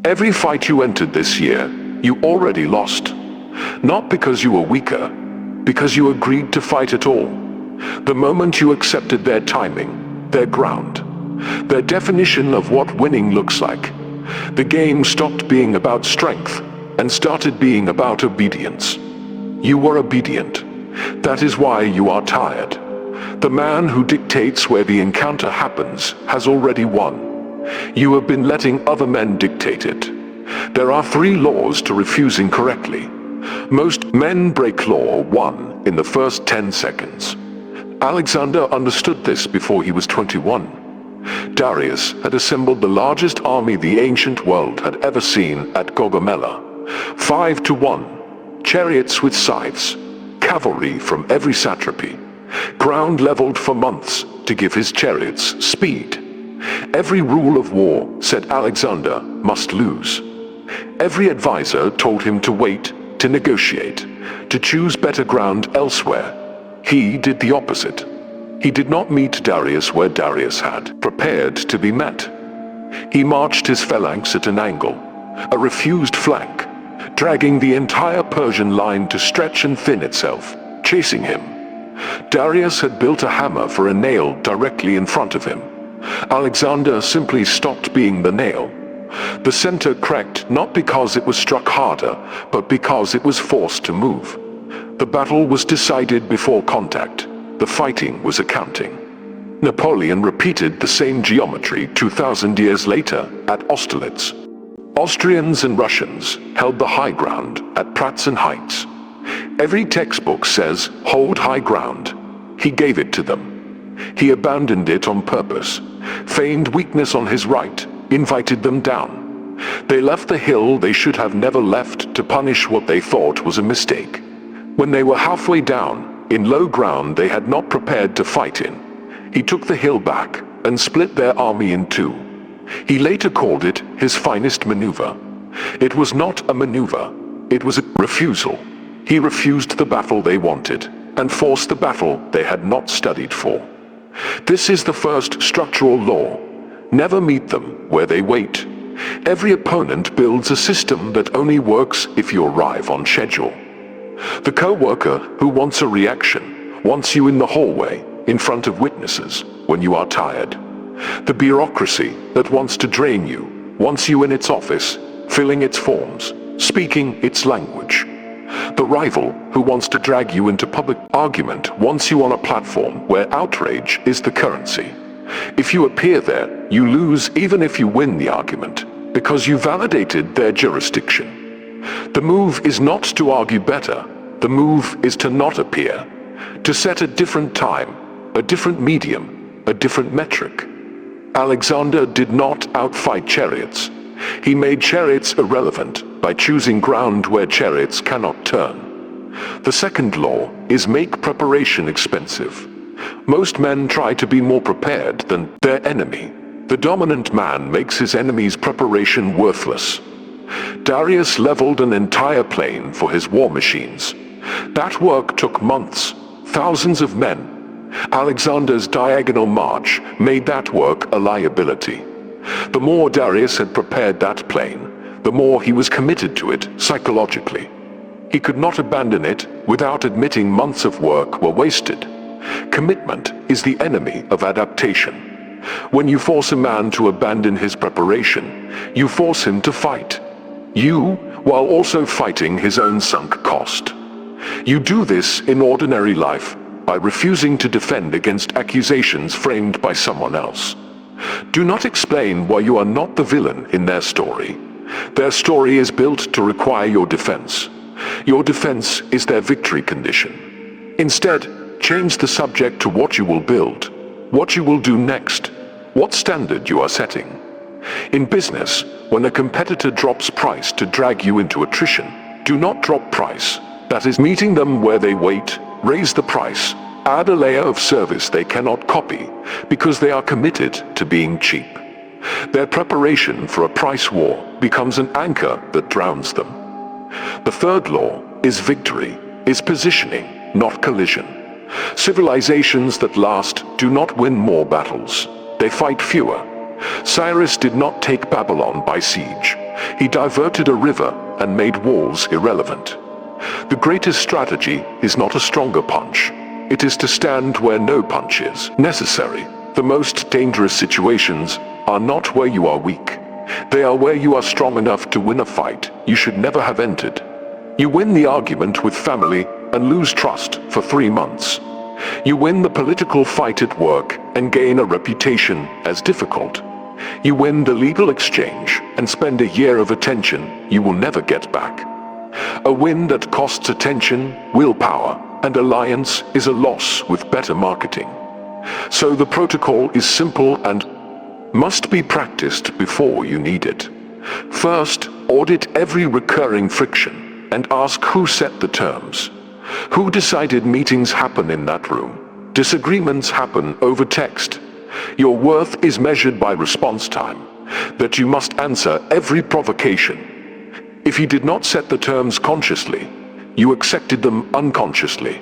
Every fight you entered this year, you already lost. Not because you were weaker, because you agreed to fight at all. The moment you accepted their timing, their ground, their definition of what winning looks like, the game stopped being about strength and started being about obedience. You were obedient. That is why you are tired. The man who dictates where the encounter happens has already won. You have been letting other men dictate it. There are 3 laws to refusing correctly. Most men break law 1 in the first 10 seconds. Alexander understood this before he was 21. Darius had assembled the largest army the ancient world had ever seen at Gaugamela. 5 to 1. Chariots with scythes. Cavalry from every satrapy. Ground leveled for months to give his chariots speed. Every rule of war said Alexander must lose. Every advisor told him to wait, to negotiate, to choose better ground elsewhere. He did the opposite. He did not meet Darius where Darius had prepared to be met. He marched his phalanx at an angle, a refused flank, dragging the entire Persian line to stretch and thin itself, chasing him. Darius had built a hammer for a nail directly in front of him. Alexander simply stopped being the nail. The center cracked not because it was struck harder, but because it was forced to move. The battle was decided before contact. The fighting was accounting. Napoleon repeated the same geometry 2,000 years later at Austerlitz. Austrians and Russians held the high ground at Pratzen Heights. Every textbook says, hold high ground. He gave it to them. He abandoned it on purpose, feigned weakness on his right, invited them down. They left the hill they should have never left to punish what they thought was a mistake. When they were halfway down, in low ground they had not prepared to fight in, he took the hill back and split their army in 2. He later called it his finest maneuver. It was not a maneuver, it was a refusal. He refused the battle they wanted and forced the battle they had not studied for. This is the first structural law. Never meet them where they wait. Every opponent builds a system that only works if you arrive on schedule. The co-worker who wants a reaction wants you in the hallway, in front of witnesses, when you are tired. The bureaucracy that wants to drain you wants you in its office, filling its forms, speaking its language. The rival who wants to drag you into public argument wants you on a platform where outrage is the currency. If you appear there, you lose even if you win the argument, because you validated their jurisdiction. The move is not to argue better, the move is to not appear, to set a different time, a different medium, a different metric. Alexander did not outfight chariots. He made chariots irrelevant by choosing ground where chariots cannot turn. The second law is make preparation expensive. Most men try to be more prepared than their enemy. The dominant man makes his enemy's preparation worthless. Darius leveled an entire plain for his war machines. That work took months, thousands of men. Alexander's diagonal march made that work a liability. The more Darius had prepared that plain, the more he was committed to it psychologically. He could not abandon it without admitting months of work were wasted. Commitment is the enemy of adaptation. When you force a man to abandon his preparation, you force him to fight. You, while also fighting his own sunk cost. You do this in ordinary life by refusing to defend against accusations framed by someone else. Do not explain why you are not the villain in their story. Their story is built to require your defense. Your defense is their victory condition. Instead, change the subject to what you will build, what you will do next, what standard you are setting. In business, when a competitor drops price to drag you into attrition, do not drop price. That is meeting them where they wait, raise the price, add a layer of service they cannot copy because they are committed to being cheap. Their preparation for a price war becomes an anchor that drowns them. The third law is victory, is positioning, not collision. Civilizations that last do not win more battles. They fight fewer. Cyrus did not take Babylon by siege. He diverted a river and made walls irrelevant. The greatest strategy is not a stronger punch. It is to stand where no punch is necessary. The most dangerous situations are not where you are weak. They are where you are strong enough to win a fight you should never have entered. You win the argument with family and lose trust for 3 months. You win the political fight at work and gain a reputation as difficult. You win the legal exchange and spend a year of attention you will never get back. A win that costs attention, willpower, and alliance is a loss with better marketing. So the protocol is simple and must be practiced before you need it. First, audit every recurring friction and ask who set the terms. Who decided meetings happen in that room? Disagreements happen over text. Your worth is measured by response time, that you must answer every provocation. If you did not set the terms consciously, you accepted them unconsciously.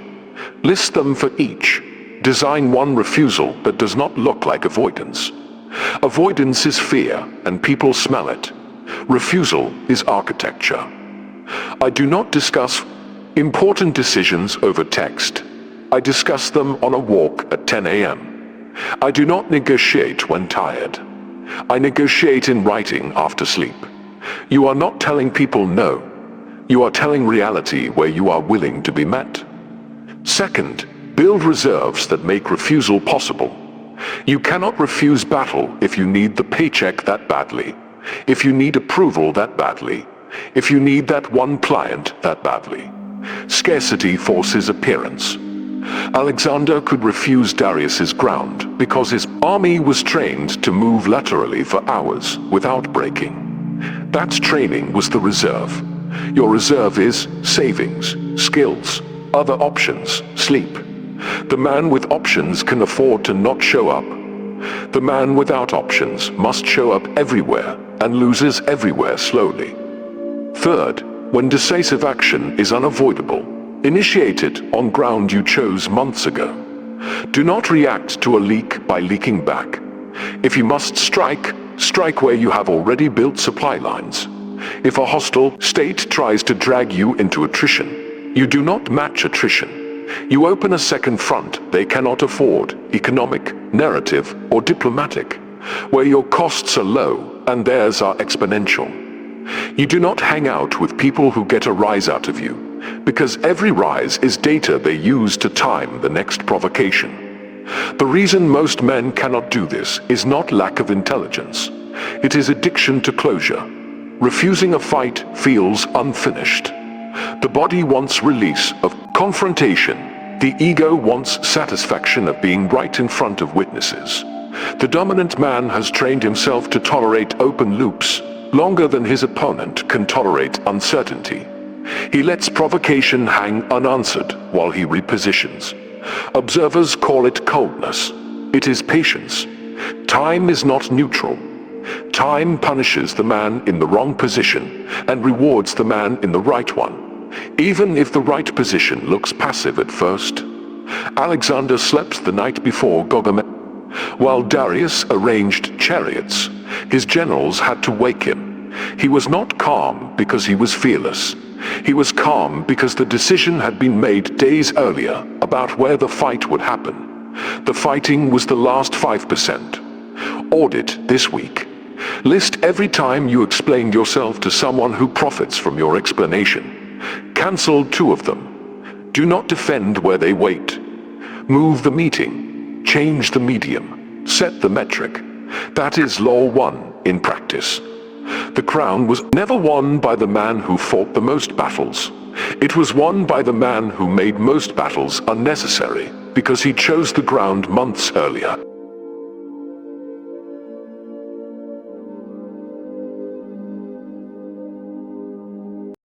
List them for each. Design one refusal that does not look like avoidance. Avoidance is fear, and people smell it. Refusal is architecture. I do not discuss important decisions over text. I discuss them on a walk at 10 a.m. I do not negotiate when tired. I negotiate in writing after sleep. You are not telling people no. You are telling reality where you are willing to be met. Second, build reserves that make refusal possible. You cannot refuse battle if you need the paycheck that badly, if you need approval that badly, if you need that one client that badly. Scarcity forces appearance. Alexander could refuse Darius's ground because his army was trained to move laterally for hours without breaking. That training was the reserve. Your reserve is savings, skills, other options, sleep. The man with options can afford to not show up. The man without options must show up everywhere and loses everywhere slowly. Third, when decisive action is unavoidable, initiate it on ground you chose months ago. Do not react to a leak by leaking back. If you must strike, strike where you have already built supply lines. If a hostile state tries to drag you into attrition, you do not match attrition. You open a second front they cannot afford, economic, narrative, or diplomatic, where your costs are low and theirs are exponential. You do not hang out with people who get a rise out of you, because every rise is data they use to time the next provocation. The reason most men cannot do this is not lack of intelligence. It is addiction to closure. Refusing a fight feels unfinished. The body wants release of confrontation. The ego wants satisfaction of being right in front of witnesses. The dominant man has trained himself to tolerate open loops longer than his opponent can tolerate uncertainty. He lets provocation hang unanswered while he repositions. Observers call it coldness. It is patience. Time is not neutral. Time punishes the man in the wrong position and rewards the man in the right one, even if the right position looks passive at first. Alexander slept the night before Gaugamela. While Darius arranged chariots, his generals had to wake him. He was not calm because he was fearless. He was calm because the decision had been made days earlier about where the fight would happen. The fighting was the last 5%. Audit this week. List every time you explained yourself to someone who profits from your explanation. Cancel 2 of them. Do not defend where they wait. Move the meeting. Change the medium. Set the metric. That is law 1 in practice. The crown was never won by the man who fought the most battles. It was won by the man who made most battles unnecessary because he chose the ground months earlier.